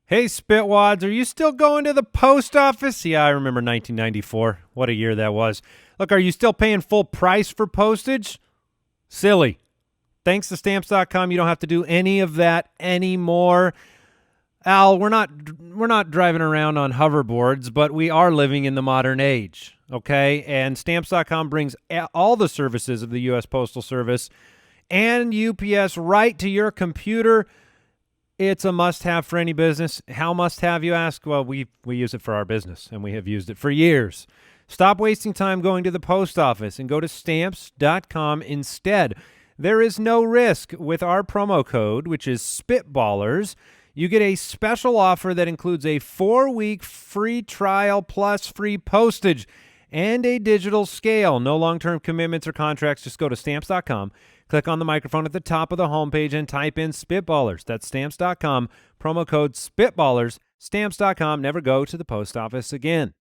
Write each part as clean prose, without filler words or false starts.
Hey, Spitwads, are you still going to the post office? Yeah, I remember 1994. What a year that was. Look, are you still paying full price for postage? Silly. Thanks to Stamps.com, you don't have to do any of that anymore. Al, we're not driving around on hoverboards, but we are living in the modern age, okay? And Stamps.com brings all the services of the U.S. Postal Service and UPS right to your computer. It's a must-have for any business. How must-have, you ask? Well, we use it for our business, and we have used it for years. Stop wasting time going to the post office and go to Stamps.com instead. There is no risk. With our promo code, which is Spitballers, you get a special offer that includes a 4-week free trial plus free postage and a digital scale. No long-term commitments or contracts. Just go to Stamps.com. Click on the microphone at the top of the homepage and type in Spitballers. That's Stamps.com. Promo code Spitballers. Stamps.com. Never go to the post office again.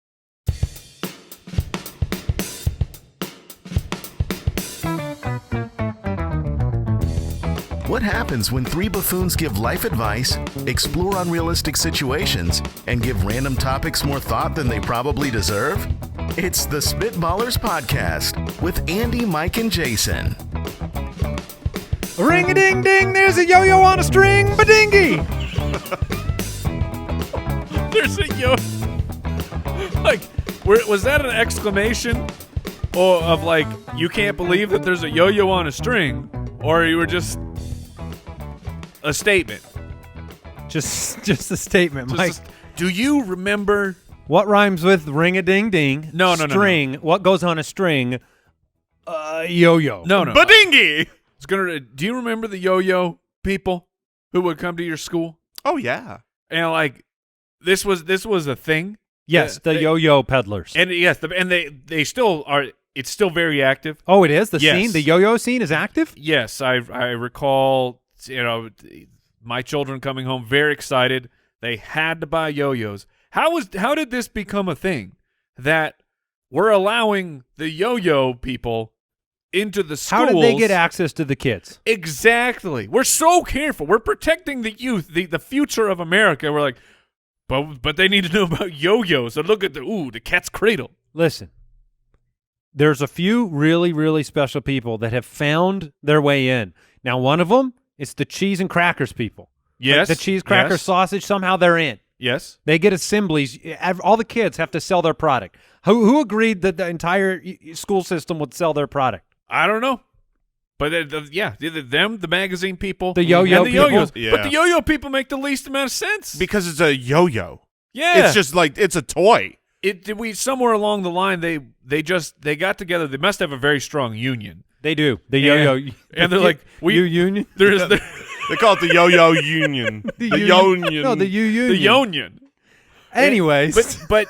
What happens when three buffoons give life advice, explore unrealistic situations, and give random topics more thought than they probably deserve? It's the Spitballers Podcast with Andy, Mike, and Jason. Ring-a-ding-ding, there's a yo-yo on a string, ba-dingy! There's a yo... Like, was that an exclamation? Or of like, you can't believe that there's a yo-yo on a string? Or you were just... a statement? Just a statement, Mike. Do you remember... What rhymes with ring-a-ding-ding? No. String. What goes on a string? Yo-yo. No. Badingy! Do you remember the yo-yo people who would come to your school? Oh, yeah. And like, this was a thing? Yes, the yo-yo peddlers. And yes, and they still are. It's still very active. Oh, it is? The Yes. scene? The yo-yo scene is active? Yes, I recall, my children coming home very excited. They had to buy yo-yos. How did this become a thing that we're allowing the yo-yo people into the schools? How did they get access to the kids? Exactly. We're so careful. We're protecting the youth, the future of America. We're like, but they need to know about yo-yos. And look at the cat's cradle. Listen, there's a few really, really special people that have found their way in. Now, one of them is the cheese and crackers people. Yes. Like the cheese, cracker, sausage, somehow they're in. Yes. They get assemblies. All the kids have to sell their product. Who agreed that the entire school system would sell their product? I don't know. But the magazine people. The yo-yo and the yo-yos. people. Yeah. But the yo-yo people make the least amount of sense. Because it's a yo-yo. Yeah. It's just like, it's a toy. We somewhere along the line, they got together. They must have a very strong union. They do. The yo-yo. And they're like, union? They call it the yo-yo union. the union. No, the union. The union. Anyways. But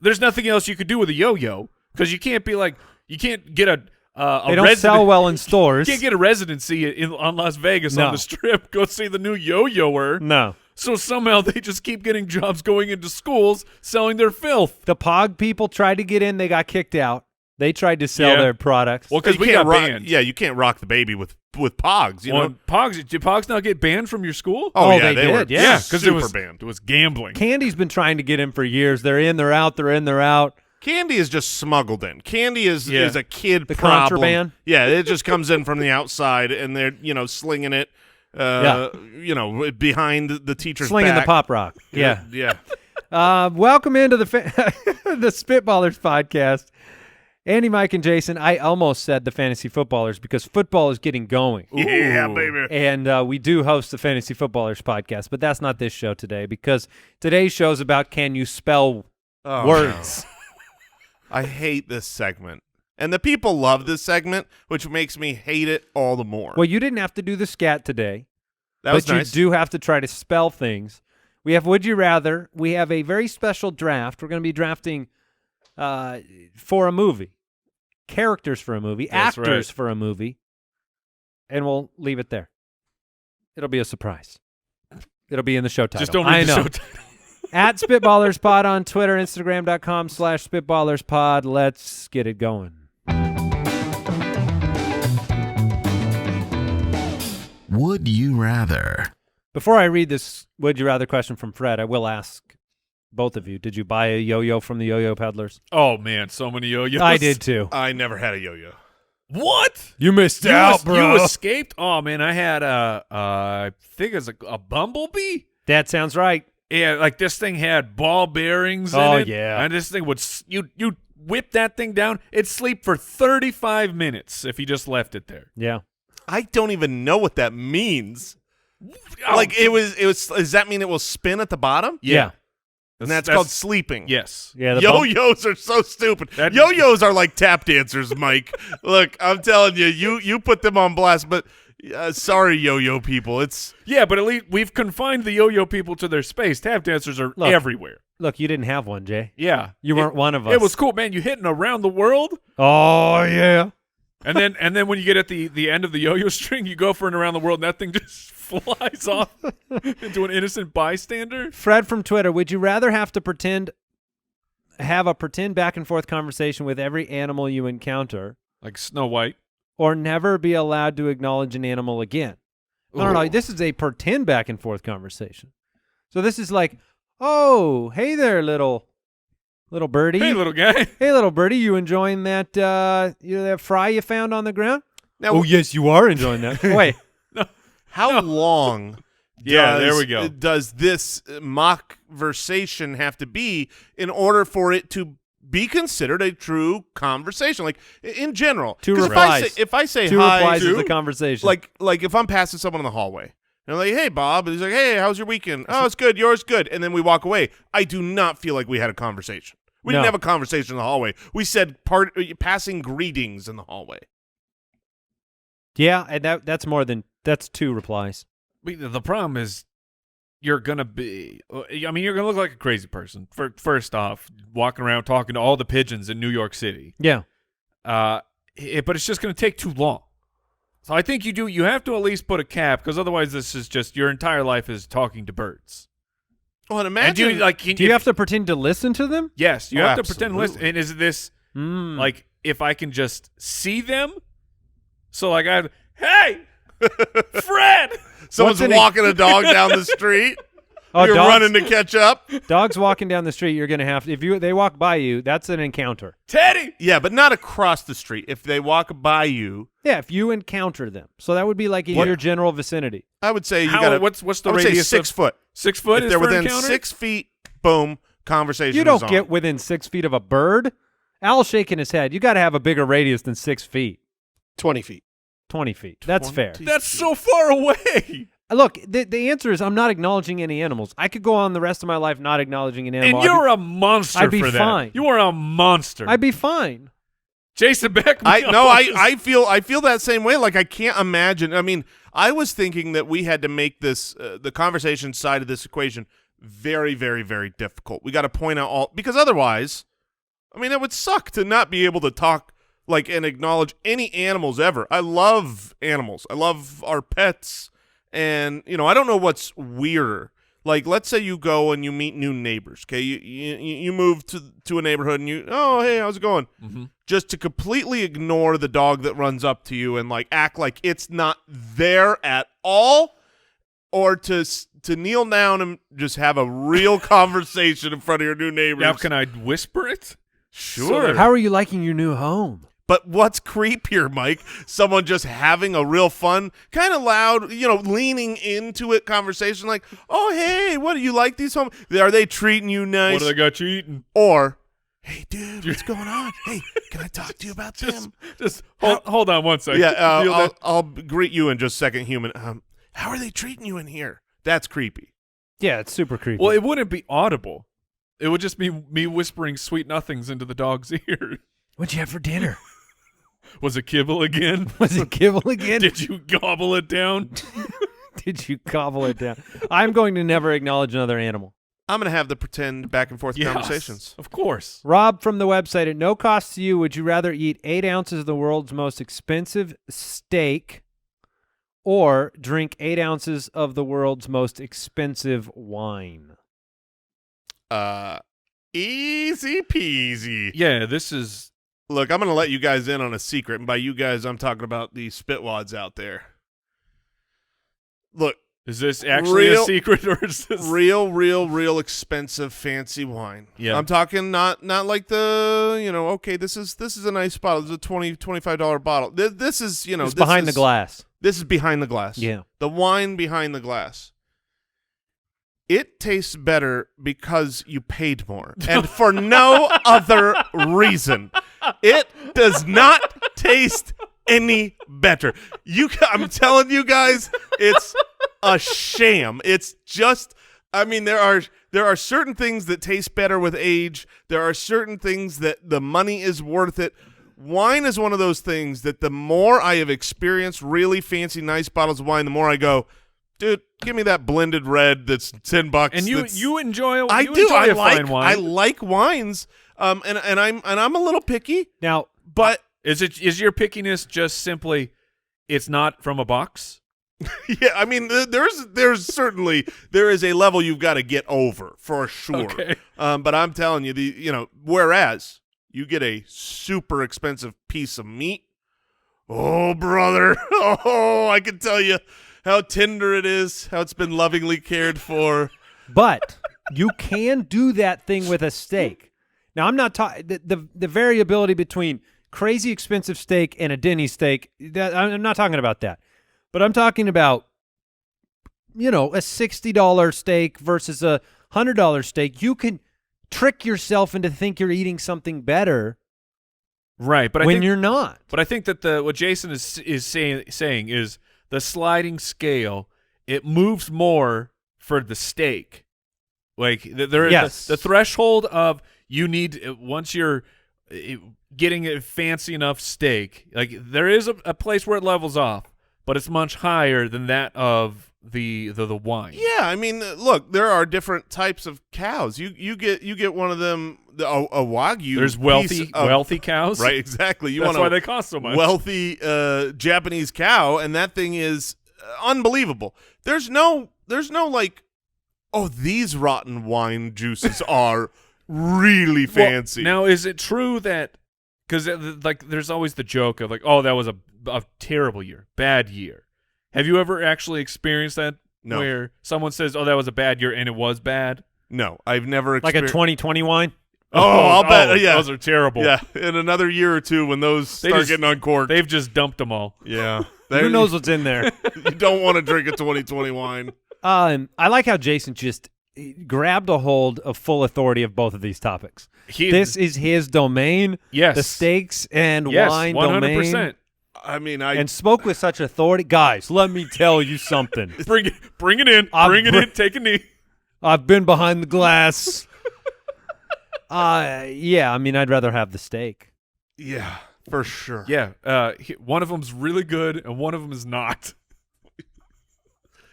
there's nothing else you could do with a yo-yo because you can't get a they don't sell well in stores. You can't get a residency on Las Vegas on the Strip. Go see the new yo-yoer. No. So somehow they just keep getting jobs going into schools selling their filth. The Pog people tried to get in. They got kicked out. They tried to sell their products. Well, because we got banned. Yeah, you can't rock the baby with Pogs. You know, Pogs. Did Pogs not get banned from your school? Oh, yeah, they were did. Yeah, because super banned. It was gambling. Candy's been trying to get in for years. They're in, they're out, they're in, they're out. Candy is just smuggled in. Candy is a kid the problem. Contraband. Yeah, it just comes in from the outside, and they're slinging it. Behind the teacher's slinging back. the pop rock. Yeah. Yeah. Welcome into the the Spitballers podcast. Andy, Mike, and Jason. I almost said the Fantasy Footballers because football is getting going. Yeah, baby. And we do host the Fantasy Footballers podcast, but that's not this show today because today's show is about can you spell words. No. I hate this segment. And the people love this segment, which makes me hate it all the more. Well, you didn't have to do the scat today. That was nice. nice. But you do have to try to spell things. We have Would You Rather. We have a very special draft. We're going to be drafting for a movie, characters for a movie, actors for a movie, and we'll leave it there. It'll be a surprise. It'll be in the show title. Just don't read the show title. At SpitballersPod on Twitter, Instagram.com/SpitballersPod. Let's get it going. Would you rather? Before I read this would you rather question from Fred, I will ask both of you, did you buy a yo-yo from the yo-yo peddlers? Oh man, so many yo-yos. I did too. I never had a yo-yo. What? You missed You escaped? Oh man, I had I think it was a bumblebee. That sounds right. Yeah, like this thing had ball bearings Oh, in it. yeah. And this thing would you whip that thing down, it'd sleep for 35 minutes if you just left it there. Yeah. I don't even know what that means. Oh, Like it was. Does that mean it will spin at the bottom? Yeah. And that's called sleeping. Yes. Yeah. The Yo-yos are so stupid. Yo-yos are like tap dancers, Mike. Look, I'm telling you, you put them on blast, but sorry, yo-yo people. Yeah, but at least we've confined the yo-yo people to their space. Tap dancers are everywhere. Look, you didn't have one, Jay. Yeah. You weren't one of us. It was cool, man. You hitting around the world. Oh, yeah. And then when you get at the end of the yo-yo string, you go for an around the world, and that thing just flies off into an innocent bystander. Fred from Twitter, would you rather have to have a pretend back and forth conversation with every animal you encounter, Like Snow White. or never be allowed to acknowledge an animal again? No. This is a pretend back and forth conversation. So this is like, oh, hey there, little birdie. Hey, little guy. Hey, little birdie, you enjoying that that fry you found on the ground? Now, Oh, yes, you are enjoying that. Wait. how long? Yeah, there we go. Does this mock versation have to be in order for it to be considered a true conversation? Like in general, Two 'cause replies. If I say Two hi, replies is the conversation. like if I'm passing someone in the hallway. And I'm like, hey, Bob. And he's like, hey, how's your weekend? Oh, it's good. Yours good. And then we walk away. I do not feel like we had a conversation. We didn't No. have a conversation in the hallway. We said passing greetings in the hallway. Yeah, and that's two replies. But the problem is you're going to be – I mean, you're going to look like a crazy person. First off, walking around talking to all the pigeons in New York City. Yeah. But it's just going to take too long. So I think you have to at least put a cap, because otherwise this is just your entire life is talking to birds. Well, and And imagine Do you have to pretend to listen to them? Yes, you Oh, have to pretend to listen. absolutely. And is this Mm. like if I can just see them? So like hey, Fred. someone's What's in walking a dog down the street. Oh, You're dogs- running to catch up. Dogs walking down the street, you're going to have to, if they walk by you, that's an encounter. Teddy. Yeah, but not across the street. If they walk by you, Yeah, if you encounter them. So that would be like in What- your general vicinity. I would say you How- got to. what's the I would say radius 6 of- foot. 6 foot If is they're for within encounter? 6 feet, boom, conversation. You don't is on. get within 6 feet of a bird. Al's shaking his head. You got to have a bigger radius than 6 feet. 20 feet. 20 feet. That's fair. That's so far away. Look, the answer is I'm not acknowledging any animals. I could go on the rest of my life not acknowledging an animal. And you're a monster I'd be for that. fine. You are a monster. I'd be fine. Jason Beck. I feel that same way. Like I can't imagine. I mean, I was thinking that we had to make this the conversation side of this equation very, very, very difficult. We got to point out all because otherwise, I mean, it would suck to not be able to talk like and acknowledge any animals ever. I love animals. I love our pets, and I don't know what's weirder. Like, let's say you go and you meet new neighbors. Okay, you move to a neighborhood and hey, how's it going? Mm-hmm. Just to completely ignore the dog that runs up to you and like act like it's not there at all, or to kneel down and just have a real conversation in front of your new neighbors. Now, can I whisper it? Sure. How are you liking your new home? But what's creepier, Mike? Someone just having a real fun, kind of loud, leaning into it conversation like, oh, hey, what do you like these homes? Are they treating you nice? What do they got you eating? Or, hey, dude, what's going on? Hey, can I talk to you about them? Just hold on one second. Yeah, I'll greet you in just a second, human. How are they treating you in here? That's creepy. Yeah, it's super creepy. Well, it wouldn't be audible. It would just be me whispering sweet nothings into the dog's ear. What'd you have for dinner? Was it kibble again? Was it kibble again? Did you gobble it down? Did you gobble it down? I'm going to never acknowledge another animal. I'm going to have the pretend back and forth Yes, conversations. of course. Rob from the website, at no cost to you, would you rather eat 8 ounces of the world's most expensive steak or drink 8 ounces of the world's most expensive wine? Easy peasy. Yeah, this is Look, I'm going to let you guys in on a secret, and by you guys, I'm talking about the spitwads out there. Look, Is this actually a secret, or is this real expensive fancy wine? Yeah. I'm talking not like the, okay, this is a nice bottle. This is a $25 bottle. This is, It's behind the glass. This is behind the glass. Yeah. The wine behind the glass. It tastes better because you paid more, and for no other reason. It does not taste any better. I'm telling you guys, it's a sham. It's just, there are certain things that taste better with age. There are certain things that the money is worth it. Wine is one of those things that the more I have experienced really fancy, nice bottles of wine, the more I go, dude, give me that blended red that's $10. And you enjoy I you do. enjoy I a like fine wine. I like wines. And I'm a little picky. Now, but is your pickiness just simply it's not from a box? yeah, there's certainly there is a level you've got to get over for sure. Okay. But I'm telling you, whereas you get a super expensive piece of meat, oh brother, I can tell you how tender it is, how it's been lovingly cared for. but you can do that thing with a steak. Now, I'm not talking the variability between crazy expensive steak and a Denny's steak. I'm not talking about that. But I'm talking about, a $60 steak versus a $100 steak. You can trick yourself into think you're eating something better, right? But you're not. But I think that what Jason is saying is the sliding scale. It moves more for the steak. Like Yes. the threshold of you need once you're getting a fancy enough steak. Like there is a place where it levels off. But it's much higher than that of the wine. Yeah, look, there are different types of cows. You get one of them, a Wagyu. There's wealthy cows, right? Exactly. That's why they cost so much. Wealthy Japanese cow, and that thing is unbelievable. There's no like, oh, these rotten wine juices are really fancy. Well, now, is it true that because there's always the joke of like, oh, that was a terrible year, bad year. Have you ever actually experienced that? No. Where someone says, oh, that was a bad year, and it was bad? No, I've never Like a 2020 wine? Oh, I'll bet. Yeah, those are terrible. Yeah, in another year or two when those start getting uncorked. They've just dumped them all. Yeah. Who knows what's in there? You don't want to drink a 2020 wine. I like how Jason just grabbed a hold of full authority of both of these topics. This is his domain. Yes. The steaks and wine 100%. domain. And spoke with such authority. Guys, let me tell you something. Bring it in. Bring it in. Take a knee. I've been behind the glass. Yeah, I'd rather have the steak. Yeah, for sure. Yeah, one of them's really good, and one of them is not.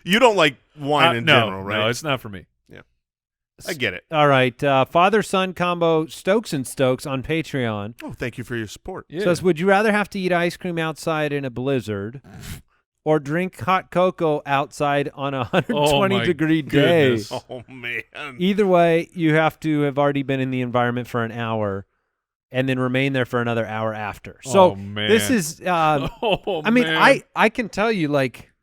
You don't like wine in general, right? No, it's not for me. Yeah, I get it. All right, father-son combo Stokes and Stokes on Patreon. Oh, thank you for your support. Yeah. Says, would you rather have to eat ice cream outside in a blizzard or drink hot cocoa outside on a 120-degree day? Goodness. Oh, man. Either way, you have to have already been in the environment for an hour and then remain there for another hour after. So man. this is Man. I can tell you, like,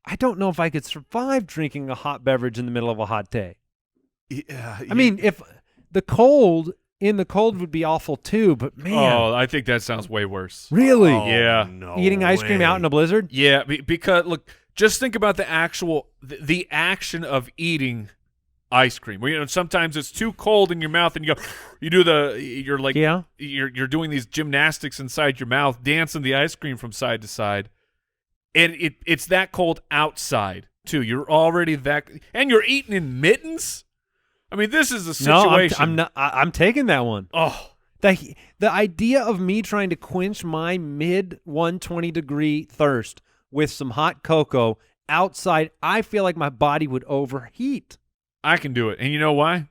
I don't know if I could survive drinking a hot beverage in the middle of a hot day. Yeah, If the cold would be awful too, but man. Oh, I think that sounds way worse. Really? Oh, Yeah. no Eating ice cream way. out in a blizzard? Yeah, because look, just think about the action of eating ice cream. Sometimes it's too cold in your mouth, and you're doing these gymnastics inside your mouth, dancing the ice cream from side to side, and it's that cold outside too. You're already and you're eating in mittens. This is a situation. No, I'm taking that one. Oh, The idea of me trying to quench my mid 120-degree thirst with some hot cocoa outside, I feel like my body would overheat. I can do it, and you know why?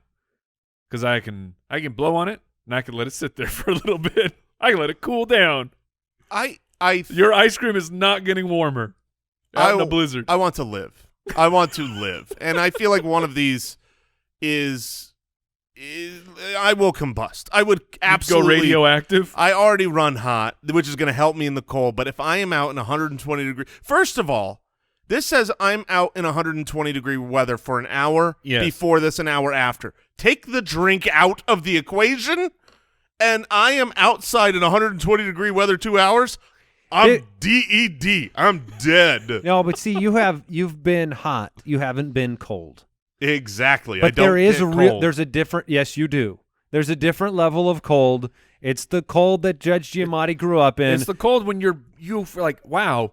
Because I can blow on it, and I can let it sit there for a little bit. I can let it cool down. Your ice cream is not getting warmer out in a blizzard. I want to live. And I feel like one of these is I will combust. I would absolutely go radioactive. I already run hot, which is going to help me in the cold. But if I am out in 120 degrees, first of all, This says I'm out in 120-degree weather for an hour Yes. before this, an hour after. Take the drink out of the equation, and I am outside in 120-degree weather 2 hours. I'm DED. I'm dead. No, but see, you've been hot. You haven't been cold. Exactly. But I don't there is get cold. there's a different. Yes, you do. There's a different level of cold. It's the cold that Judge Giamatti grew up in. It's the cold when you're like, wow,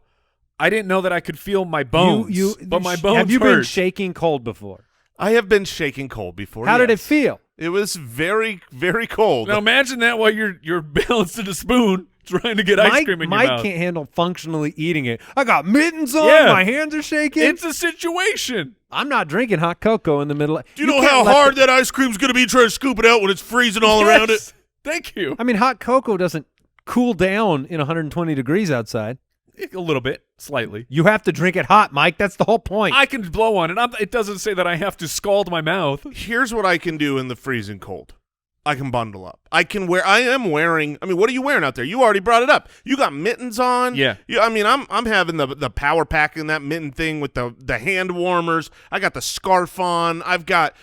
I didn't know that I could feel my bones, but my bones Have you hurt. been shaking cold before? I have been shaking cold before. How did it yes. feel? It was very, very cold. Now imagine that while you're balanced in a spoon trying to get ice cream in your Mike mouth. can't handle functionally eating it. I got mittens on. Yeah. My hands are shaking. It's a situation. I'm not drinking hot cocoa in the middle. Do you know can't how let hard that ice cream's going to be trying to scoop it out when it's freezing all around it? Yes. Thank you. I mean, hot cocoa doesn't cool down in 120 degrees outside. A little bit, slightly. You have to drink it hot, Mike. That's the whole point. I can blow on it. It doesn't say that I have to scald my mouth. Here's what I can do in the freezing cold. I can bundle up. I am wearing. I mean, what are you wearing out there? You already brought it up. You got mittens on. Yeah. I mean, I'm having the power pack in that mitten thing with the hand warmers. I got the scarf on. I've got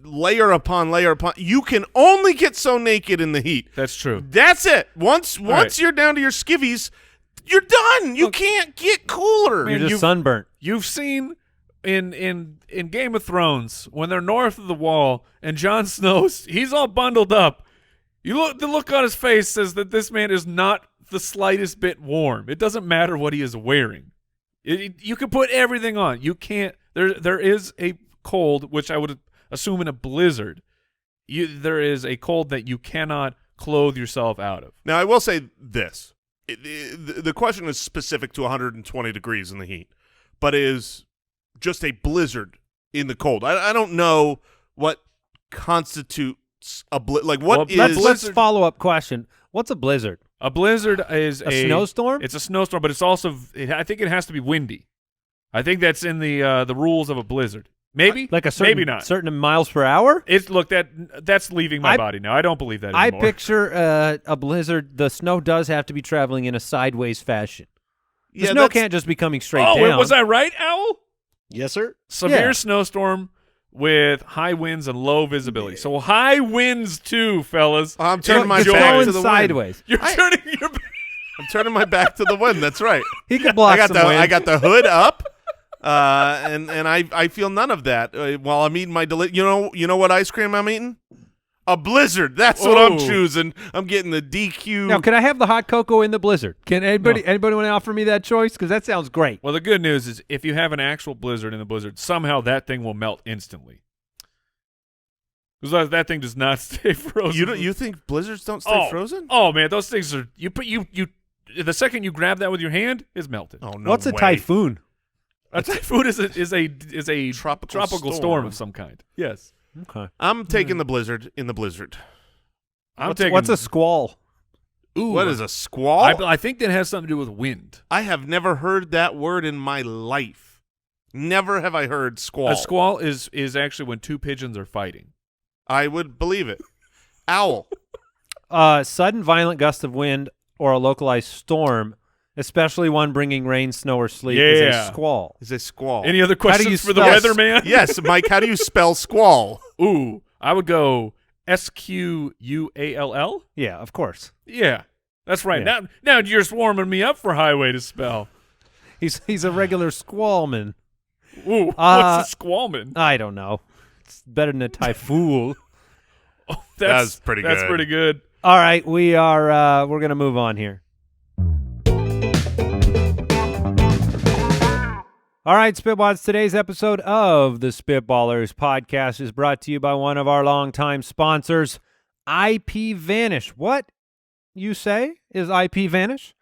layer upon layer upon. You can only get so naked in the heat. That's true. That's it. Once right. you're down to your skivvies, you're done. You can't get cooler. You're just sunburnt. You've seen in Game of Thrones when they're north of the wall and Jon Snow's he's all bundled up. The look on his face says that this man is not the slightest bit warm. It doesn't matter what he is wearing. You can put everything on. You can't. There is a cold, which I would assume in a blizzard. There is a cold that you cannot clothe yourself out of. Now, I will say this. The question is specific to 120 degrees in the heat, but is just a blizzard in the cold. I don't know what constitutes a blizzard. Like, what Well, is... Let's follow up question. What's a blizzard? A blizzard is A snowstorm? It's a snowstorm, but it's also. I think it has to be windy. I think that's in the rules of a blizzard. Maybe, Like a certain, maybe not. certain miles per hour? That's leaving my body now. I don't believe that I anymore. picture a blizzard. The snow does have to be traveling in a sideways fashion. The Yeah, snow that's- can't just be coming straight Oh, down. was I right, Owl? Yes, sir. Severe Yeah. snowstorm with high winds and low visibility. So high winds too, fellas. I'm turning my It's back going to the wind. sideways. You're turning your back. I'm turning my back to the wind. That's right. He could block some wind. I got the hood up, and I feel none of that while I'm eating my You know what ice cream I'm eating? A blizzard. That's what I'm Oh. choosing. I'm getting the DQ. Now, can I have the hot cocoa in the blizzard? Can anybody want to offer me that choice? Because that sounds great. Well, the good news is if you have an actual blizzard in the blizzard, somehow that thing will melt instantly. Because that thing does not stay frozen. You think blizzards don't stay frozen? Oh man, those things are you the second you grab that with your hand, it's melted. Oh no. What's a way. typhoon? A typhoon is a Tropical storm storm. of some kind. Yes. Okay. I'm taking the blizzard in the blizzard. What's a squall? Ooh, What is a squall? I think that has something to do with wind. I have never heard that word in my life. Never have I heard squall. A squall is actually when two pigeons are fighting. I would believe it. Owl. Sudden violent gust of wind or a localized storm, especially one bringing rain, snow, or sleet, is a Yeah. squall. Is a squall. Any other How do you questions for the spell- weatherman? Yes, Mike, how do you spell squall? Ooh, I would go SQUALL. Yeah, of course. Yeah, that's right. Yeah. Now you're just warming me up for highway to spell. He's a regular squallman. Ooh, what's a squallman? I don't know. It's better than a typhoon. That's pretty That's good. pretty good. All right, we're gonna move on here. All right, Spitwads, today's episode of the Spitballers podcast is brought to you by one of our longtime sponsors, Ipvanish. What, you say, is Ipvanish?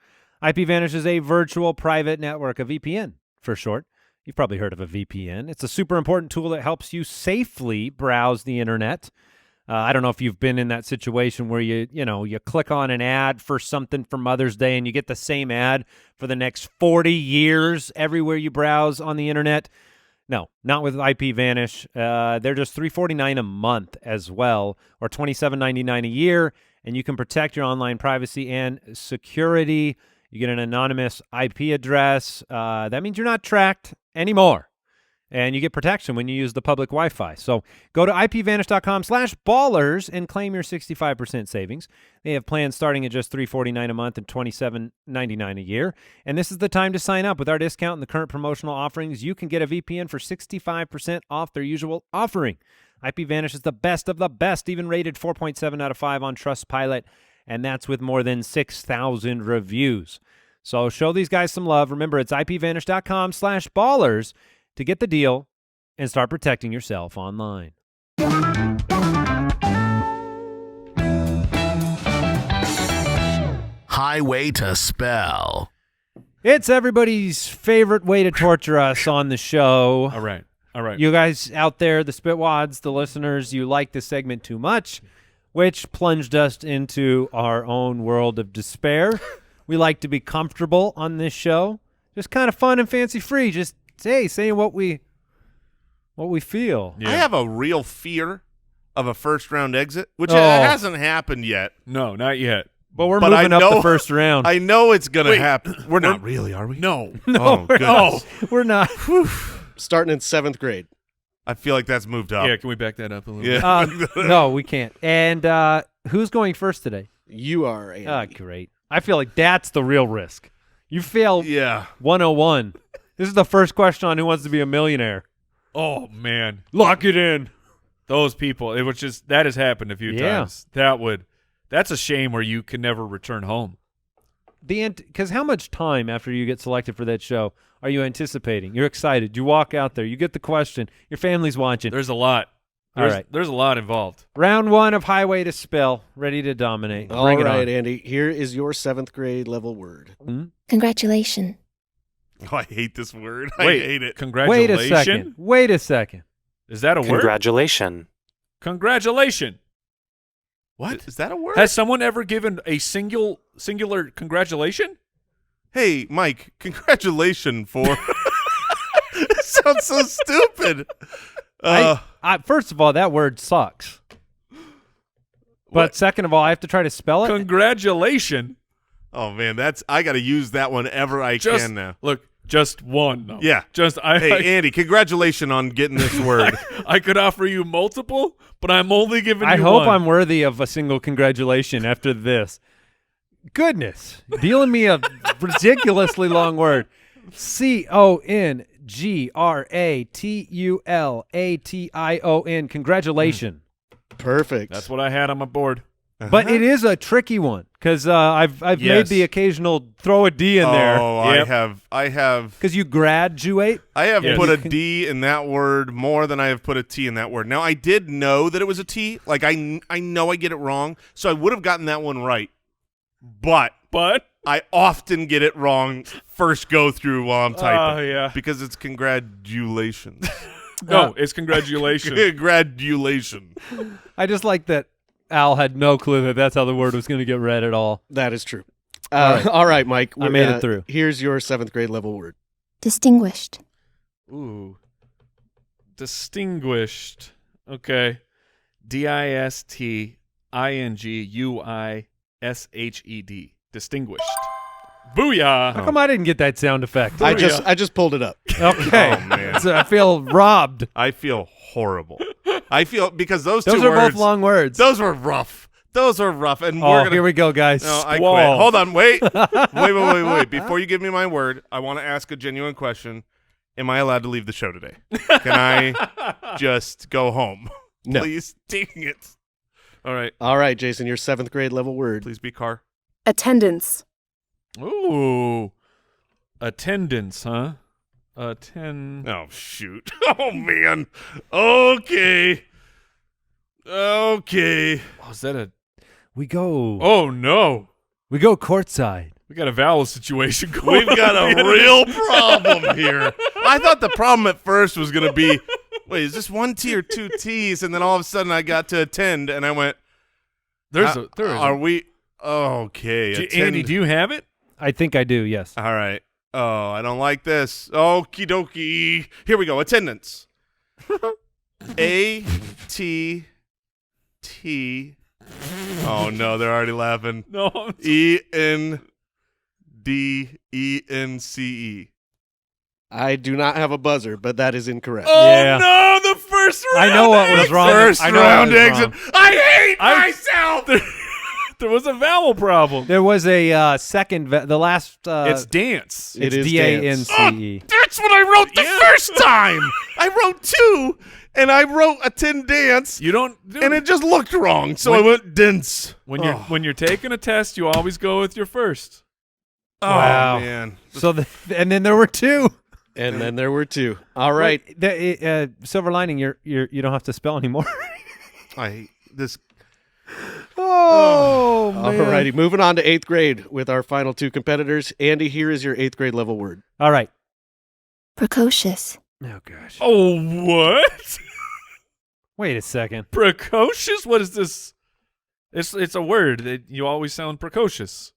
Ipvanish is a virtual private network, a VPN for short. You've probably heard of a VPN. It's a super important tool that helps you safely browse the internet. I don't know if you've been in that situation where you click on an ad for something for Mother's Day and you get the same ad for the next 40 years everywhere you browse on the internet. No, not with Ipvanish. They're just $3.49 a month as well, or $27.99 a year, and you can protect your online privacy and security. You get an anonymous IP address. That means you're not tracked anymore. And you get protection when you use the public Wi-Fi. So go to ipvanish.com/ballers and claim your 65% savings. They have plans starting at just $349 a month and $27.99 a year. And this is the time to sign up. With our discount and the current promotional offerings, you can get a VPN for 65% off their usual offering. Ipvanish is the best of the best, even rated 4.7 out of 5 on Trustpilot, and that's with more than 6,000 reviews. So show these guys some love. Remember, it's ipvanish.com/ballers to get the deal and start protecting yourself online. Highway to Spell. It's everybody's favorite way to torture us on the show. All right. You guys out there, the Spitwads, the listeners, you like this segment too much, which plunged us into our own world of despair. We like to be comfortable on this show. Just kind of fun and fancy-free. Just, saying what we feel. Yeah. I have a real fear of a first-round exit, which hasn't happened yet. No, not yet. But we're But moving I up the know- first round. I know it's going to Wait, happen. We're not really, are we? No. Oh, goodness. We're not. Starting in 7th grade. I feel like that's moved up. Yeah, can we back that up a little Yeah. bit? No, we can't. And who's going first today? You are, Andy. Ah, great. I feel like that's the real risk. You fail Yeah. 101. This is the first question on Who Wants to Be a Millionaire. Oh, man. Lock it in. Those people, it was just, that has happened a few Yeah. times. That's a shame where you can never return home. Because how much time after you get selected for that show are you anticipating? You're excited. You walk out there. You get the question. Your family's watching. There's a lot. All right. There's a lot involved. Round 1 of Highway to Spell. Ready to dominate. All Bring it right, on. Andy. Here is your 7th grade level word. Congratulations. Oh, I hate this word. Wait, I hate it. Wait Congratulations. a second. Wait a second. Is that a word? Congratulations. Congratulations. What? Is that a word? Has someone ever given a singular congratulation? Hey, Mike, congratulations for... It sounds so stupid. First of all, that word sucks. But second of all, I have to try to spell it. Congratulations. Oh, man, I got to use that whenever I can now. Look, just one. No. Yeah. Hey, Andy, congratulations on getting this word. I could offer you multiple, but I'm only giving you I hope one. I'm worthy of a single congratulation after this. Goodness. Dealing me a ridiculously long word. Congratulation. Congratulations. Perfect. That's what I had on my board. But it is a tricky one because I've made Yes. the occasional throw a D in there. Oh, Yep. I have Because you graduate. I have Yes. put You a can- D in that word more than I have put a T in that word. Now, I did know that it was a T. Like, I know I get it wrong, so I would have gotten that one right. But I often get it wrong first go through while I'm typing. Oh, yeah. Because it's congratulations. No, it's congratulations. Congratulations. I just like that Al had no clue that that's how the word was going to get read at all. That is true. right. All right, Mike. I made it through. Here's your 7th grade level word. Distinguished. Ooh. Distinguished. Okay. DISTINGUISHED. Distinguished. Booyah. How come I didn't get that sound effect? I just pulled it up. Okay. Oh, man. So I feel robbed. I feel horrible. I feel because those Those two are words, both long words. Those were rough. And Oh, we're gonna. here we go, guys. No, I Squall. quit. Hold on, wait. Wait. Before you give me my word, I want to ask a genuine question. Am I allowed to leave the show today? Can I just go home? No. Please, dang it. All right. All right, Jason, your 7th grade level word. Please be car. Attendance. Ooh. Attendance, huh? Oh, shoot. Oh, man. Okay. Oh, is that a... We go. Oh, no. We go courtside. We got a vowel situation going We've got on. a real problem here. I thought the problem at first was going to be, wait, is this one T or two T's? And then all of a sudden I got to attend, and I went, are we okay? Andy, do you have it? I think I do, yes. All right. Oh, I don't like this. Okie dokie. Here we go. Attendance. ATT. Oh no, they're already laughing. No. END. D-E-N-C-E. I do not have a buzzer, but that is incorrect. Oh Yeah. no, the first round. I know what was exit. wrong. First I know what round was exit. wrong. I hate I- myself. There was a vowel problem. There was a second, the last. It's dance. It is D-A-N-C-E. That's what I wrote the first time. I wrote 2, and I wrote a 10 dance, You don't. Dude, and it just looked wrong, so I went dense. when you're taking a test, you always go with your first. Oh, Wow. man. So and then there were 2. And then there were 2. All right. The silver lining, you don't have to spell anymore. I hate this. Oh, All righty. Moving on to 8th grade with our final 2 competitors. Andy, here is your 8th grade level word. All right. Precocious. Oh gosh. Oh, what? Wait a second. Precocious? What is this? It's a word. You always sound precocious.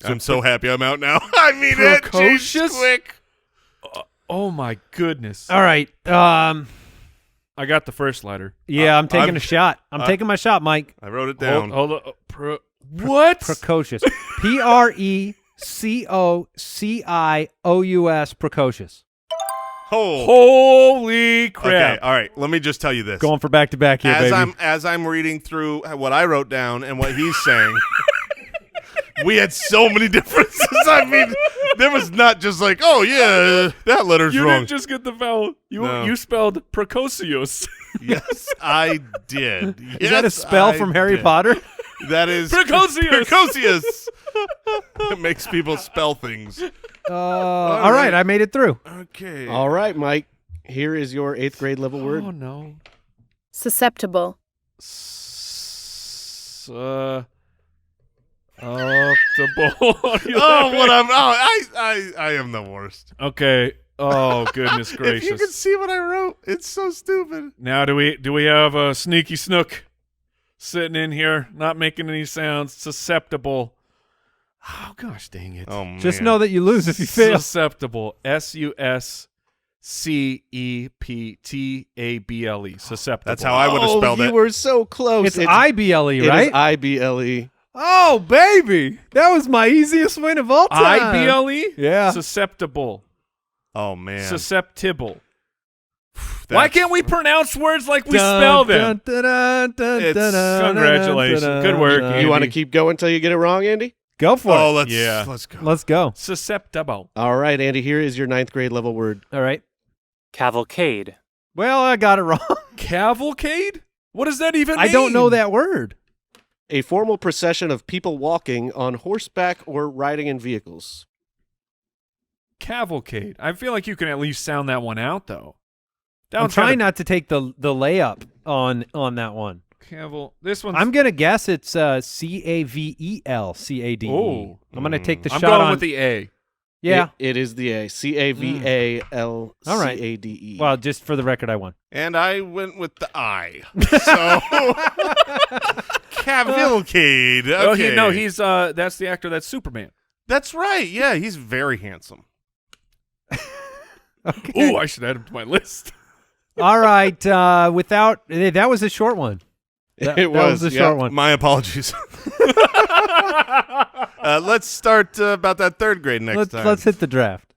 I'm so happy I'm out now. I mean it. Jeez, Precocious? quick. Oh my goodness. All right. I got the first letter. Yeah, I'm taking I'm- a shot. I'm taking my shot, Mike. I wrote it down. Hold on. What? Precocious. Precocious. Precocious. Oh. Holy crap. Okay, all right. Let me just tell you this. Going for back to back here, baby. As I'm reading through what I wrote down and what he's saying, we had so many differences. I mean, there was not just like, oh yeah, that letter's You wrong. didn't just get the vowel. No. You spelled precocious. Yes, I did. Is that a spell from Harry Potter? That is Precocious. Precocious. It makes people spell things. All right, I made it through. Okay. All right, Mike. Here is your 8th grade level word. Oh no. Susceptible. I am the worst. Okay. Oh goodness If you can gracious. see what I wrote, it's so stupid. Now do we have a sneaky snook sitting in here, not making any sounds, susceptible. Oh gosh dang it. Oh man. Just know that you lose if you fail. Susceptible. S-U-S-C-E-P-T-A-B-L-E. Susceptible. That's how I would have Oh, spelled you it. were so close. It's IBLE, It right? is I-B-L-E. Oh, baby. That was my easiest win of all time. I-B-L-E? Yeah. Susceptible. Oh man. Susceptible. That's- Why can't we pronounce words like we spell them? Congratulations. Good work, Andy. You want to keep going until you get it wrong, Andy? Go for Oh, it. let's go. Let's go. Susceptible. All right, Andy, here is your 9th grade level word. All right. Cavalcade. Well, I got it wrong. Cavalcade? What does that even mean? I don't know that word. A formal procession of people walking on horseback or riding in vehicles. Cavalcade. I feel like you can at least sound that one out, though. That I'm one's kinda- trying not to take the layup on that one. This one's. I'm gonna guess it's Cavelcade. Oh. I'm gonna take the I'm shot going on with the A. Yeah. It is the A. C-A-V-A-L-C-A-D-E. Well, just for the record, I won. And I went with the I. So Cavalcade. Okay. Oh, he's that's the actor that's Superman. That's right. Yeah, he's very handsome. Okay. Ooh, I should add him to my list. All right. That was a short one. That was a short one. My apologies. Let's start about that 3rd grade next time. Let's hit the draft.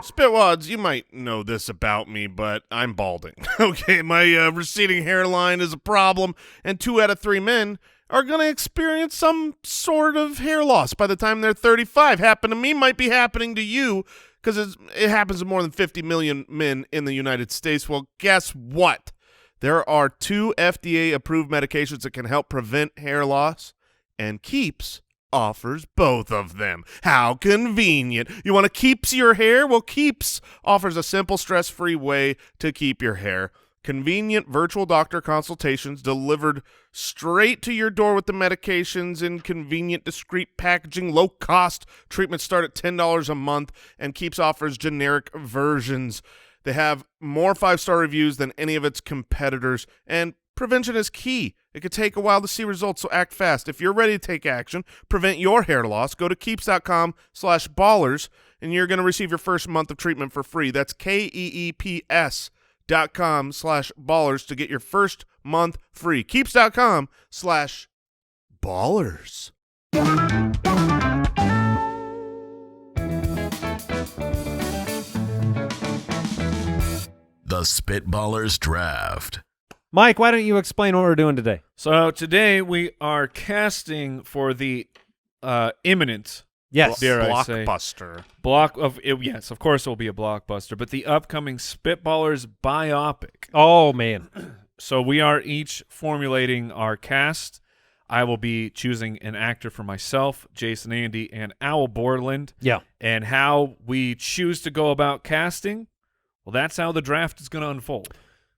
Spitwads, you might know this about me, but I'm balding. Okay, my receding hairline is a problem, and 2 out of 3 men are going to experience some sort of hair loss by the time they're 35. Happened to me, might be happening to you, because it happens to more than 50 million men in the United States. Well, guess what? There are 2 FDA-approved medications that can help prevent hair loss, and Keeps offers both of them. How convenient. You want to Keeps your hair? Well, Keeps offers a simple, stress-free way to keep your hair. Convenient virtual doctor consultations delivered straight to your door with the medications in convenient, discreet packaging. Low-cost treatments start at $10 a month, and Keeps offers generic versions. They have more 5-star reviews than any of its competitors, and prevention is key. It could take a while to see results, so act fast. If you're ready to take action, prevent your hair loss, go to keeps.com/ballers, and you're going to receive your first month of treatment for free. That's KEEPS.com/ballers to get your first month free. Keeps.com/ballers. Spitballers. The Spitballers Draft. Mike, why don't you explain what we're doing today? So today we are casting for the imminent Yes. dare I say, Blockbuster. yes, of course it will be a blockbuster, but the upcoming Spitballers biopic. Oh, man. So we are each formulating our cast. I will be choosing an actor for myself, Jason Andy, and Owl Borland. Yeah. And how we choose to go about casting, well, that's how the draft is going to unfold.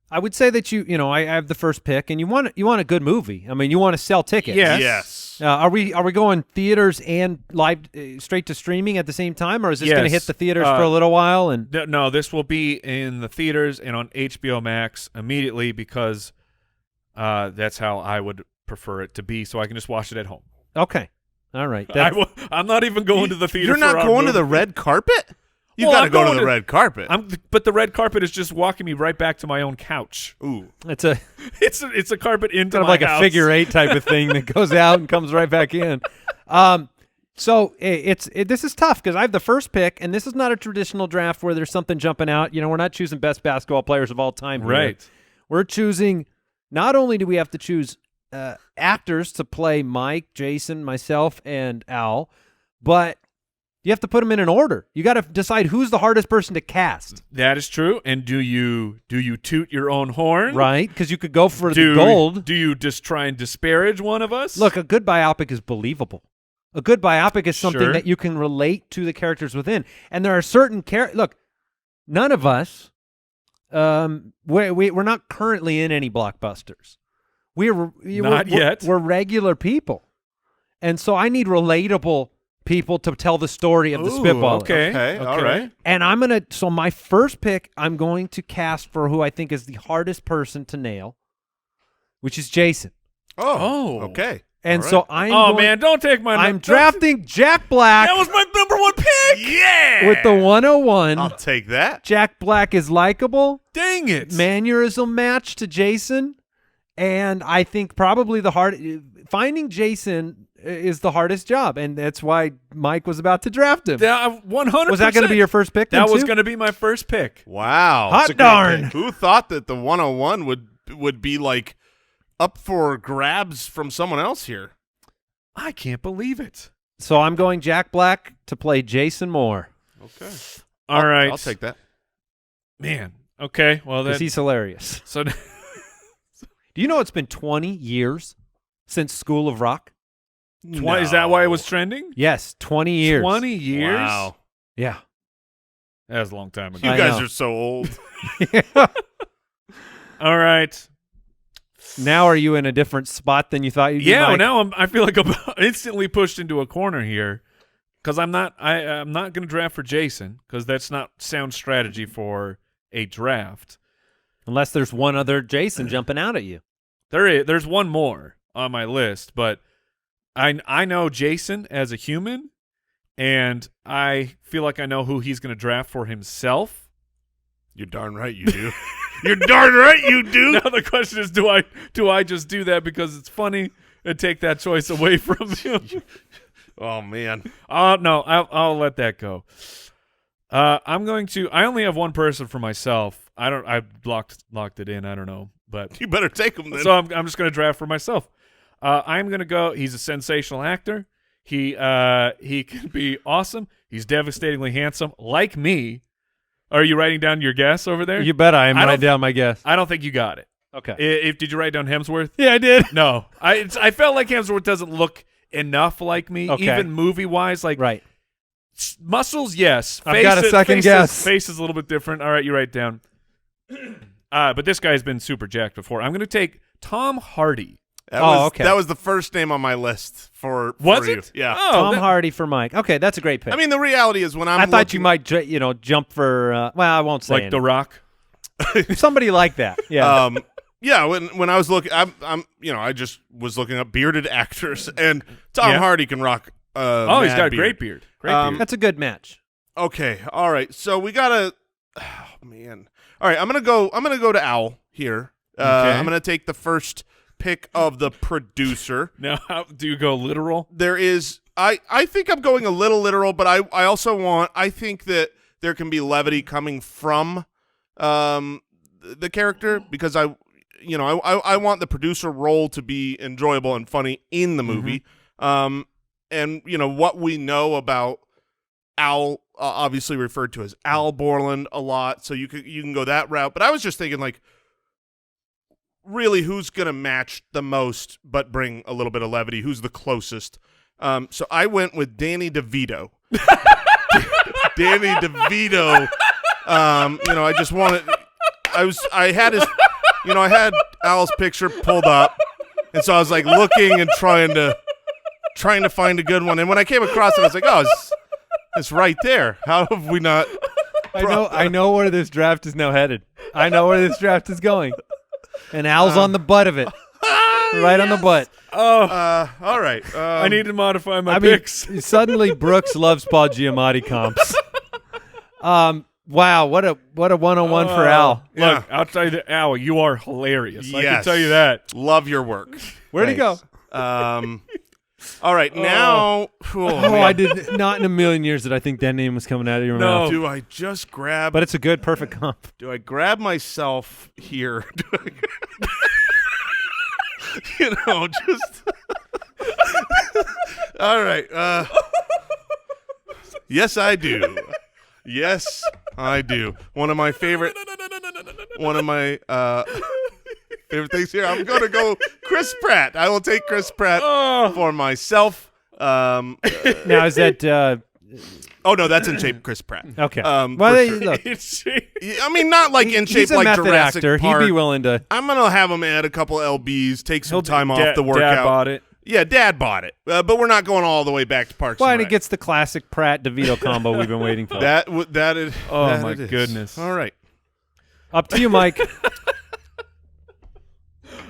I would say that I have the first pick, and you want a good movie. I mean, you want to sell tickets. Yes. Yes. Are we going theaters and live straight to streaming at the same time, or is this going to hit the theaters for a little while? And No, this will be in the theaters and on HBO Max immediately because that's how I would prefer it to be, so I can just watch it at home. okay, all right. I'm not even going to the theater. You're not for our going to movie. the red carpet? You Well, got to I'm go going to the red carpet. But the red carpet is just walking me right back to my own couch. Ooh. It's a It's a carpet into kind of my like house. a figure eight type of thing that goes out and comes right back in. So this is tough because I have the first pick, and this is not a traditional draft where there's something jumping out. We're not choosing best basketball players of all time here. Right. We're choosing. Not only do we have to choose actors to play Mike, Jason, myself, and Al, but you have to put them in an order. You got to decide who's the hardest person to cast. That is true. And do you toot your own horn? Right? Because you could go for the gold. Do you just try and disparage one of us? Look, a good biopic is believable. A good biopic is something Sure. that you can relate to the characters within. And there are certain look, none of us, we're not currently in any blockbusters. Not yet. We're regular people. And so I need relatable people to tell the story of the Ooh, Spitballers. Okay, all right. And so my first pick, I'm going to cast for who I think is the hardest person to nail, which is Jason. Oh, Oh. okay. And All so right. I'm man, don't take my I'm drafting Jack Black That was my number one pick. Yeah. with the 101. I'll take that. Jack Black is likable, Dang it. mannerism match to Jason, and I think probably finding Jason is the hardest job, and that's why Mike was about to draft him. 100%. Was that going to be your first pick? That then, was too? going to be my first pick. Wow. Hot That's a great darn. pick. Who thought that the 101 would be like up for grabs from someone else here? I can't believe it. So I'm going Jack Black to play Jason Moore Okay. All right. I'll take that. Man. Okay. Well, because he's hilarious. so Do you know it's been 20 years since School of Rock? Is that why it was trending? Yes, 20 years. 20 years? Wow. Yeah. That was a long time ago. You I guys know. are so old. All right. Now are you in a different spot than you thought you'd be? Yeah, Mike? now I feel like I'm instantly pushed into a corner here because I'm not going to draft for Jason because that's not sound strategy for a draft. Unless there's one other Jason jumping out at you. There's one more on my list, but I know Jason as a human, and I feel like I know who he's going to draft for himself. You're darn right you do. You're darn right you do. Now the question is, do I just do that because it's funny and take that choice away from him? Oh man. No, I'll let that go. I'm going to. I only have one person for myself. I locked it in. I don't know, but You better take him then. so I'm just going to draft for myself. I'm going to go. He's a sensational actor. He can be awesome. He's devastatingly handsome, like me. Are you writing down your guess over there? You bet I am. I don't- Write down my guess. I don't think you got it. Okay. Did you write down Hemsworth? Yeah, I did. No, I felt like Hemsworth doesn't look enough like me, Okay. even movie wise. Like Right. muscles, yes. I've got a second guess. Face is a little bit different. All right, you write it down. But this guy's been super jacked before. I'm going to take Tom Hardy. Okay. That was the first name on my list for Was you. it? Yeah. Oh, Tom Hardy for Mike. Okay, that's a great pick. I mean, the reality is when I thought you might, jump for. Well, I won't say like The Rock. somebody like that. Yeah. Yeah, when I was looking, I just was looking up bearded actors, and Tom Yeah. Hardy can rock. He's got a beard. great beard. Great beard. That's a good match. Okay, all right. So we gotta. Oh man. All right, I'm gonna go to Owl here. Okay. I'm gonna take the first pick of the producer. Now, how do you go literal? There is I think I'm going a little literal, but I also I think that there can be levity coming from the character, because I want the producer role to be enjoyable and funny in the movie. And what we know about Al, obviously referred to as Al Borland a lot, so you can go that route. But I was just thinking, like, really, who's going to match the most but bring a little bit of levity? Who's the closest? So I went with Danny DeVito. Danny DeVito. I just wanted. I had Al's picture pulled up, and so I was like looking and trying to find a good one. And when I came across it, I was like, oh, it's right there. How have we not? I know where this draft is now headed. I know where this draft is going. And Al's on the butt of it. Right on the butt. Oh, all right. I need to modify my picks. Suddenly Brooks loves Paul Giamatti comps. Wow, what a one-on-one for Al. Yeah. Look, I'll tell you that, Al, you are hilarious. I can Yes. tell you that. Love your work. Where'd he go? All right, now. I did not in a million years did I think that name was coming out of your mouth. Do I just grab? But it's a good, perfect comp. Do I grab myself here? Just. All right. Yes, I do. Yes, I do. One of my favorite favorite things here. I'm going to go Chris Pratt. I will take Chris Pratt for myself. Now, is that oh, no, that's In Shape Chris Pratt. okay? Well, Look, I mean, not like In Shape he's a like method Jurassic actor. Park. He'd be willing to. I'm going to have him add a couple LBs, take some time off the workout. Dad bought it. Yeah, Dad bought it. But we're not going all the way back to Parks Well, and and it Rec. gets the classic Pratt DeVito combo we've been waiting for. That is. Oh, that my it is. goodness. All right. Up to you, Mike.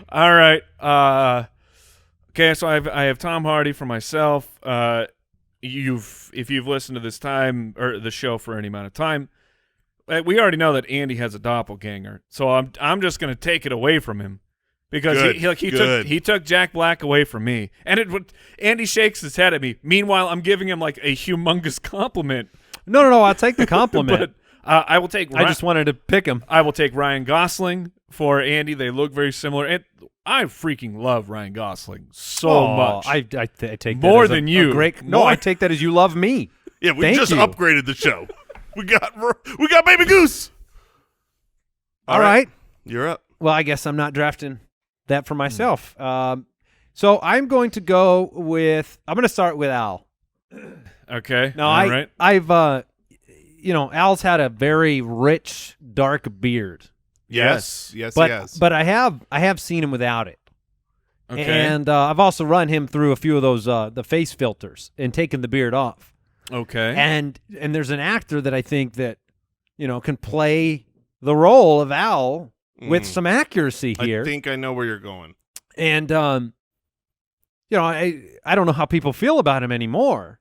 All right. Okay, so I have Tom Hardy for myself. If you've listened to this time or the show for any amount of time, we already know that Andy has a doppelganger. So I'm just going to take it away from him because he took Jack Black away from me. And Andy shakes his head at me. Meanwhile, I'm giving him like a humongous compliment. No, I'll take the compliment. But I will take. I just wanted to pick him. I will take Ryan Gosling for Andy. They look very similar. And I freaking love Ryan Gosling so much. I take that More as than a you. great. More. No, I take that as you love me. Yeah, we Thank just you. upgraded the show. We got Baby Goose. All right. You're up. Well, I guess I'm not drafting that for myself. So I'm going to go with. I'm going to start with Al. Okay. No, all right. I've Al's had a very rich, dark beard. Yes. But I have seen him without it. Okay. And I've also run him through a few of those the face filters and taken the beard off. Okay. And there's an actor that I think that can play the role of Al with some accuracy here. I think I know where you're going. And I don't know how people feel about him anymore.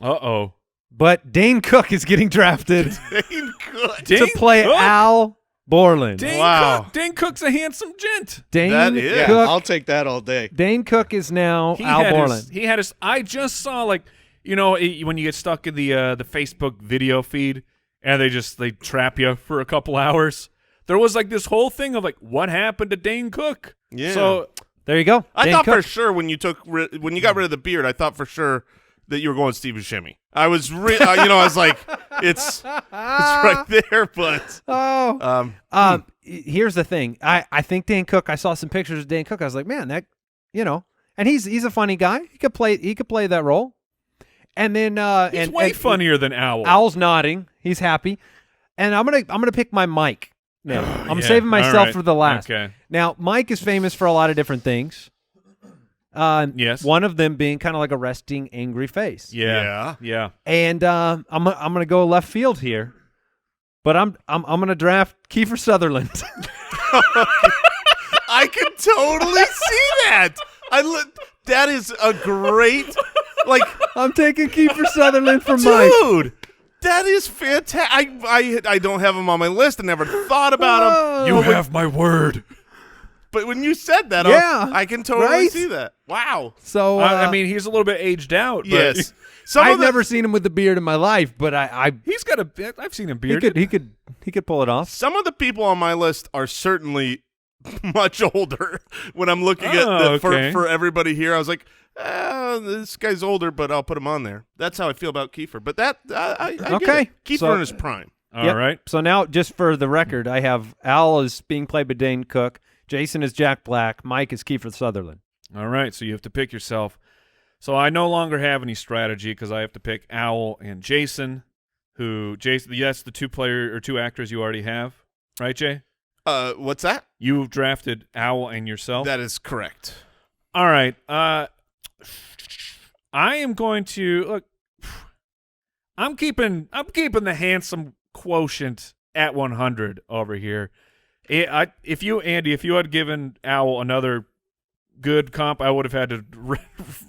Uh-oh. But Dane Cook is getting drafted Dane Cook. to play Cook? Al Borland. Wow. Dane Cook's a handsome gent. Dane That is. Cook. I'll take that all day. Dane Cook is now Al Borland. He had his. I just saw when you get stuck in the Facebook video feed and they trap you for a couple hours. There was like this whole thing of like what happened to Dane Cook. Yeah. So There you go. I Dane thought Cook. for sure when you got rid of the beard, I thought for sure that you were going Steve Buscemi. I was I was like, it's right there, but Here's the thing. I think Dane Cook. I saw some pictures of Dane Cook. I was like, man, that and he's a funny guy. He could play that role. And then he's way funnier than Owl. Owl's nodding. He's happy. And I'm gonna pick my Mike. No, I'm Yeah. saving myself All right. for the last. Okay. Now, Mike is famous for a lot of different things. Yes. One of them being kind of like a resting, angry face. Yeah. And I'm gonna go left field here, but I'm gonna draft Kiefer Sutherland. I can totally see that. That is a great, I'm taking Kiefer Sutherland for Mike. dude. That is fantastic. I don't have him on my list. I never thought about him. You have my word. But when you said that, Yeah, I can totally right? see that. Wow. So I mean, he's a little bit aged out. But Yes. I've never seen him with the beard in my life, but he's got a. I've seen him he bearded. could pull it off. Some of the people on my list are certainly much older. When I'm looking at for everybody here, I was like, this guy's older, but I'll put him on there. That's how I feel about Kiefer. But I get Okay. it. Kiefer So- in his prime. All right. So now, just for the record, I have Al is being played by Dane Cook, Jason is Jack Black, Mike is Kiefer Sutherland. All right. So you have to pick yourself. So I no longer have any strategy because I have to pick Owl and Jason. Yes, the two actors you already have, right, Jay? What's that? You've drafted Owl and yourself. That is correct. All right. I am going to look. I'm keeping the handsome quotient at 100 over here. If you had given Owl another good comp, I would have had to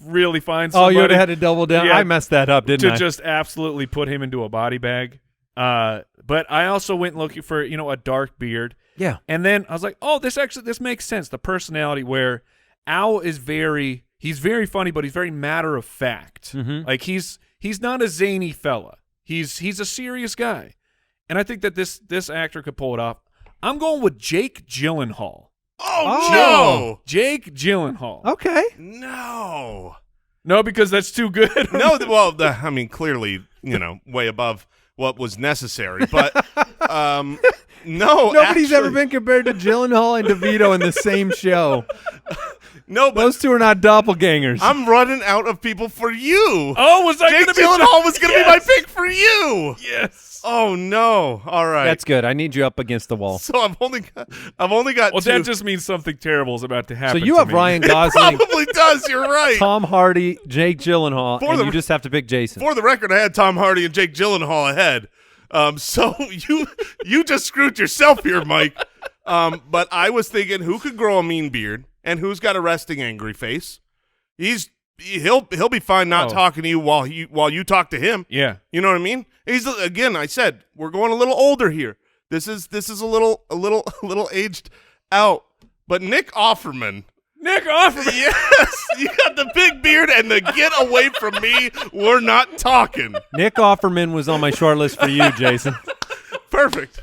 really find somebody. You would have had to double down. Yeah, I messed that up, didn't I? To just absolutely put him into a body bag. But I also went looking for a dark beard. Yeah. And then I was like, oh, this makes sense. The personality where Owl is he's very funny, but he's very matter of fact. Mhm. Like he's not a zany fella. He's a serious guy. And I think that this actor could pull it off. I'm going with Jake Gyllenhaal. Oh, no. Jake Gyllenhaal. Okay. No. No, because that's too good. No, well, I mean, clearly, way above what was necessary. But, no. Nobody's ever actually- been compared to Gyllenhaal and Devito in the same show. No, but Those two are not doppelgangers. I'm running out of people for you. Oh, was I Jake going to be Gyllenhaal was going to be my pick for you. Yes. Oh, no. All right. That's good. I need you up against the wall. So I've only got Well, two. that just means something terrible is about to So happen. you to have me. Ryan Gosling, Probably does. You're right. Tom Hardy, Jake Gyllenhaal, For and the- you just have to pick Jason. For the record, I had Tom Hardy and Jake Gyllenhaal ahead. So you just screwed yourself here, Mike. But I was thinking, who could grow a mean beard and who's got a resting angry face? He'll be fine not talking to you while you talk to him. Yeah. You know what I mean? He's again. I said we're going a little older here. This is a little aged out. But Nick Offerman. Yes, you got the big beard and the get away from me. We're not talking. Nick Offerman was on my short list for you, Jason. Perfect.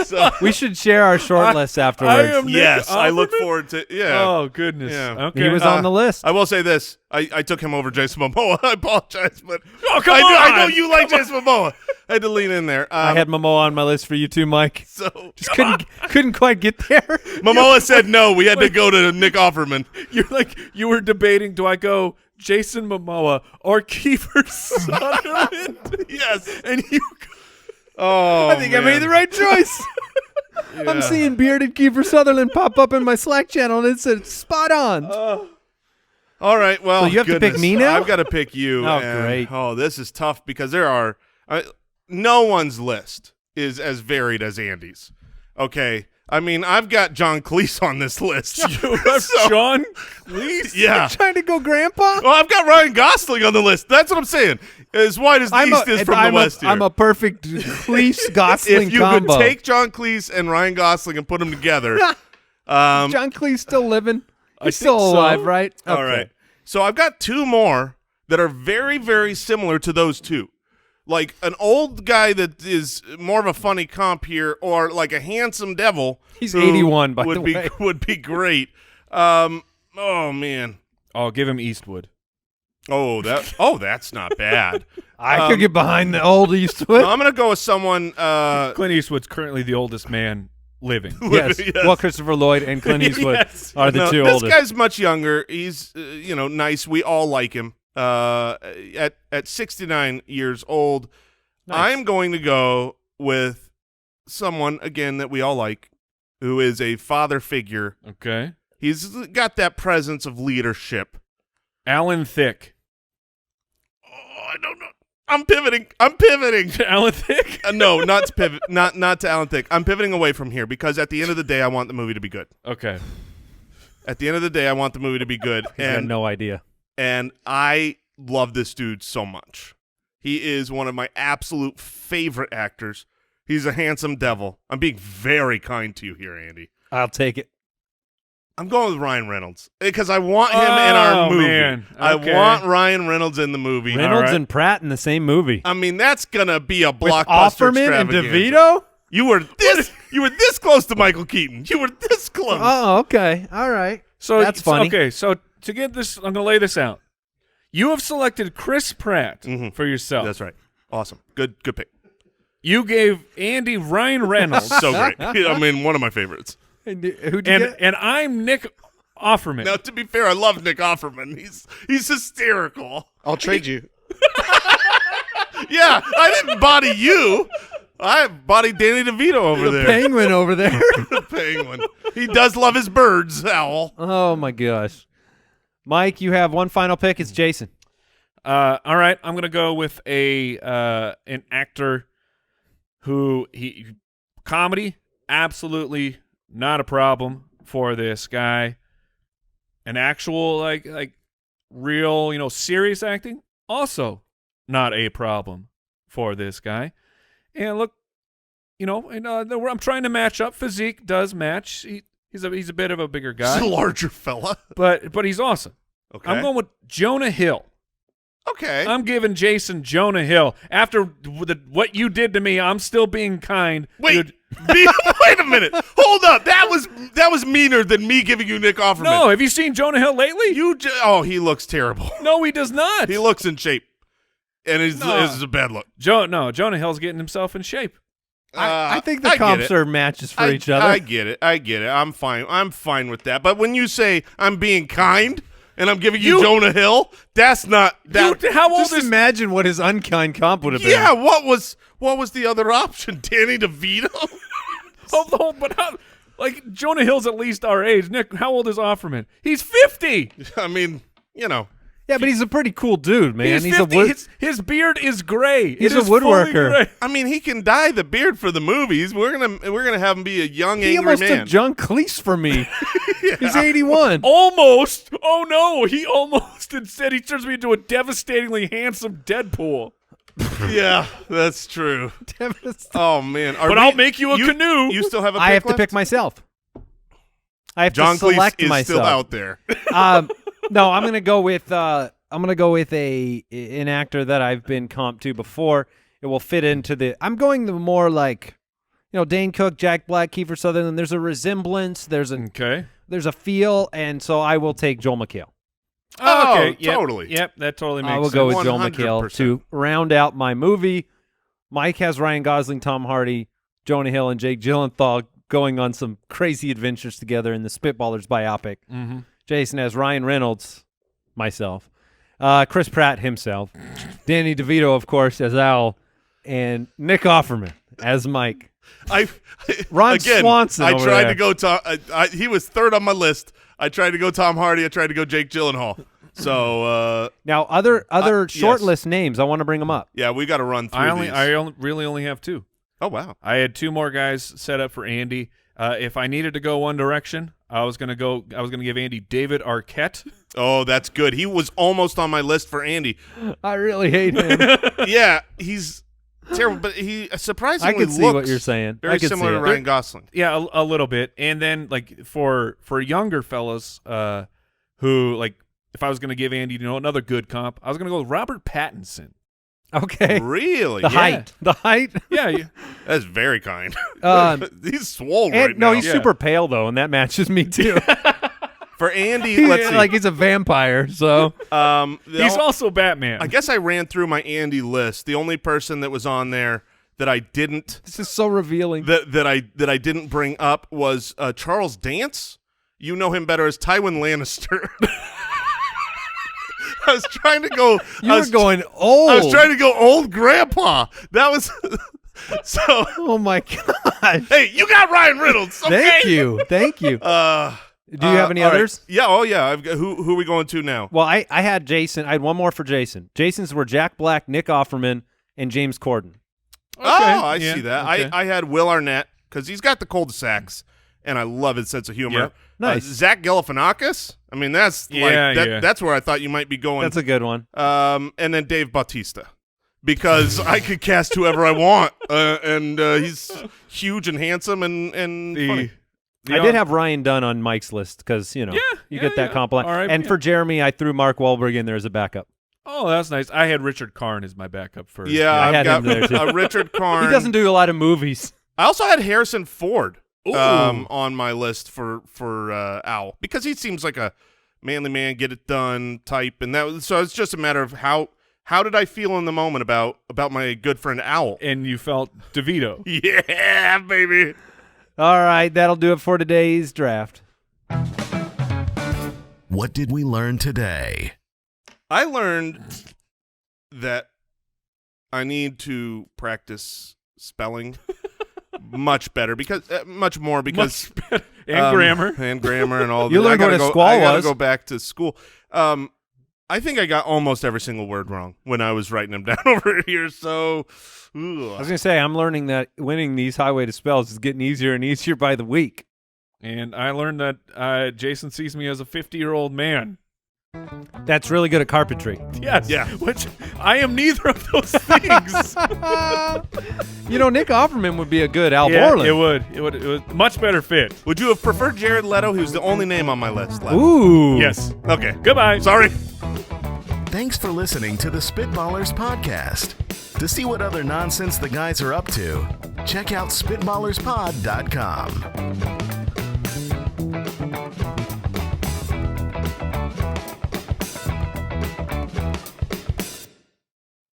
So We should share our short list afterwards. am- Nick yes, I look Offerman? forward to yeah. Oh, goodness. Yeah. Okay. He was on the list. I will say this: I took him over Jason Momoa. I apologize, but come I know on! you like Jason Momoa. I had to lean in there. I had Momoa on my list for you too, Mike. so Just couldn't quite get there. Momoa said no. We had to go to Nick Offerman. You were debating, do I go Jason Momoa or Kiefer Sutherland? Yes. And you Oh, I think I made the right choice. I'm seeing bearded Kiefer Sutherland pop up in my Slack channel, and it said spot on. All right. Well, So you have to pick goodness, me now? I've got to pick you. Oh, and- great. Oh, this is tough because there are no one's list is as varied as Andy's. Okay. I mean, I've got John Cleese on this list. You have John Cleese? Yeah. Trying to go grandpa? Well, I've got Ryan Gosling on the list. That's what I'm saying. As wide as the East is from the West here. I'm a perfect Cleese Gosling if you combo. could take John Cleese and Ryan Gosling and put them together. John Cleese still living? He's still think so. alive, right? All Okay. right. So I've got two more that are very, very similar to those two. Like an old guy that is more of a funny comp here, or like a handsome devil. He's who 81, by would the be way. would be great. Oh man. Oh, give him Eastwood. That's not bad. I could get behind the old Eastwood. I'm gonna go with someone. Clint Eastwood's currently the oldest man living. Yes. Yes. Well, Christopher Lloyd and Clint Eastwood Yes. are the No, two this oldest. guy's much younger. He's nice. We all like him. At 69 years old, Nice. I'm going to go with someone again that we all like, who is a father figure. Okay. He's got that presence of leadership. Alan Thicke. Oh, I don't know. I'm pivoting. Alan Thicke? No, not to pivot. Not to Alan Thicke. I'm pivoting away from here because at the end of the day, I want the movie to be good. Okay. At the end of the day, I want the movie to be good. I had no idea. And I love this dude so much. He is one of my absolute favorite actors. He's a handsome devil. I'm being very kind to you here, Andy. I'll take it. I'm going with Ryan Reynolds because I want him in our movie. Man. Okay. I want Ryan Reynolds in the movie. Reynolds and Pratt in the same movie. I mean, that's gonna be a With blockbuster Offerman and extravaganza. DeVito? You were this close to Michael Keaton. You were this close. Oh, okay. All right. So That's funny. Okay, so to get this, I'm going to lay this out. You have selected Chris Pratt for yourself. That's right. Awesome. Good pick. You gave Andy Ryan Reynolds. So great. I mean, one of my favorites. Who'd you get? and I'm Nick Offerman. Now, to be fair, I love Nick Offerman. He's hysterical. I'll trade you. Yeah, I didn't body you. I bodied Danny DeVito over there. Penguin over there. The penguin. He does love his birds, Owl. Oh, my gosh. Mike, you have one final pick. It's Jason. All right, I'm going to go with an actor who comedy, absolutely not a problem for this guy. An actual like real, serious acting, also not a problem for this guy. And look, I'm trying to match up. Physique does match. He's a bit of a bigger guy. He's a larger fella. But he's awesome. Okay. I'm going with Jonah Hill. Okay. I'm giving Jason Jonah Hill. After what you did to me, I'm still being kind. Wait. Wait a minute. Hold up. That was meaner than me giving you Nick Offerman. No, have you seen Jonah Hill lately? He looks terrible. No, he does not. He looks in shape. And it's a bad look. Jonah Hill's getting himself in shape. I think the comps are matches for each other. I get it. I'm fine with that. But when you say I'm being kind and I'm giving you Jonah Hill, that's not that. How old Just is imagine what his unkind comp would have been. Yeah, what was the other option? Danny DeVito? but Jonah Hill's at least our age. Nick, how old is Offerman? He's 50. I mean, Yeah, but he's a pretty cool dude, man. He's 50. His beard is gray. He's It a is fully woodworker. gray. I mean, he can dye the beard for the movies. We're gonna have him be a young, He angry almost man. took John Cleese for me. He's 81. Almost. Oh, no. He almost. Instead, he turns me into a devastatingly handsome Deadpool. Yeah, that's true. Oh man! I'll make you a canoe. You still have a pick I have to left? pick myself. I have John to select Cleese is myself. still out there. No, I'm gonna go with an actor that I've been comped to before. It will fit into the. I'm going the more like, Dane Cook, Jack Black, Kiefer Sutherland. There's a resemblance. There's a feel, and so I will take Joel McHale. Oh, okay. Yep. Totally. Yep, that totally makes I will sense. go with Joel 100%. McHale to round out my movie. Mike has Ryan Gosling, Tom Hardy, Jonah Hill, and Jake Gyllenhaal going on some crazy adventures together in the Spitballers biopic. Mm-hmm. Jason has Ryan Reynolds, myself, Chris Pratt himself, Danny DeVito, of course, as Al, and Nick Offerman as Mike. Ron Swanson I over tried there. to go Tom. He was third on my list. I tried to go Tom Hardy. I tried to go Jake Gyllenhaal. So Now, other short yes. list names, I want to bring them up. yeah, we got to run through these. I really only have two. Oh wow. I had two more guys set up for Andy. If I needed to go one direction, I was gonna give Andy David Arquette. Oh, that's good. He was almost on my list for Andy. I really hate him. Yeah, he's terrible, but he surprisingly I can see looks what you're saying. very I can similar see to it. Ryan Gosling. Yeah, a little bit. And then for younger fellas, who if I was gonna give Andy another good comp, I was gonna go with Robert Pattinson. Okay. Really? The height. Yeah. That's very kind. He's swole And, right now. he's super pale though, and that matches me too. For Andy, let's see. He's a vampire, so He's also Batman. I guess I ran through my Andy list. The only person that was on there that I didn't this is so revealing. that I didn't bring up was Charles Dance. You know him better as Tywin Lannister. I was trying to go. You were going old. I was trying to go old grandpa. That was so. Oh my gosh! Hey, you got Ryan Reynolds. Okay? Thank you. Do you have any all right. others? Yeah. Oh yeah. I've got, who are we going to now? Well, I had Jason. I had one more for Jason. Jason's were Jack Black, Nick Offerman, and James Corden. Oh, I yeah, see that. okay. I had Will Arnett because he's got the cul-de-sacs, and I love his sense of humor. Yep. Nice. Zach Galifianakis. I mean, that's that's where I thought you might be going. That's a good one. And then Dave Bautista, because I could cast whoever I want, and he's huge and handsome and funny. I did have Ryan Dunn on Mike's list because, you get that compliment. All right, and for Jeremy, I threw Mark Wahlberg in there as a backup. Oh, that's nice. I had Richard Karn as my backup for. Yeah, I I've had got him there, too. Richard Karn. He doesn't do a lot of movies. I also had Harrison Ford Ooh. on my list for Owl because he seems like a manly man, get it done type, and so it's just a matter of how did I feel in the moment about my good friend Owl. And you felt DeVito. Yeah, baby. All right, that'll do it for today's draft. What did we learn today? I learned that I need to practice spelling much better much more because Much better. And grammar. and all. You learned what a squall I gotta was. go back to school. I think I got almost every single word wrong when I was writing them down over here. So, I was going to say, I'm learning that winning these Highway to Spells is getting easier and easier by the week. And I learned that Jason sees me as a 50-year-old man. That's really good at carpentry. Yes. Yeah. Which I am neither of those things. Nick Offerman would be a good Al Yeah, Borland. it would much better fit. would you have preferred Jared Leto? He was the only name on my list. Leto. Ooh. Yes. Okay. Goodbye. Sorry. Thanks for listening to the Spitballers podcast. To see what other nonsense the guys are up to, check out SpitballersPod.com.